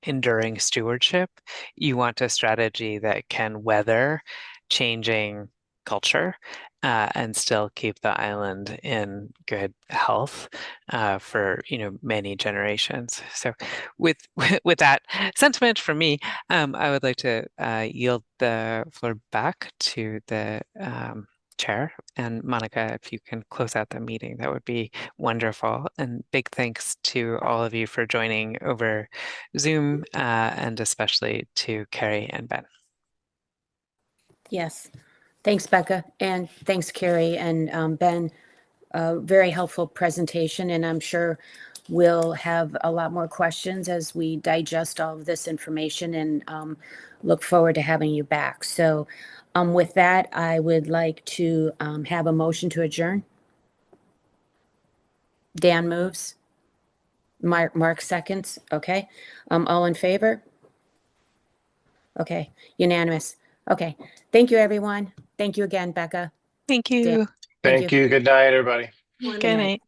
B: enduring stewardship, you want a strategy that can weather changing culture and still keep the island in good health for many generations. So with with that sentiment from me, I would like to yield the floor back to the chair. And Monica, if you can close out the meeting, that would be wonderful. And big thanks to all of you for joining over Zoom, and especially to Carrie and Ben.
A: Yes. Thanks, Becca. And thanks, Carrie and Ben. Very helpful presentation. And I'm sure we'll have a lot more questions as we digest all of this information, and look forward to having you back. So with that, I would like to have a motion to adjourn. Dan moves. Mark seconds. Okay. All in favor? Okay. Unanimous. Okay. Thank you, everyone. Thank you again, Becca.
B: Thank you.
A: Dan.
C: Thank you. Good night, everybody.
B: Good night.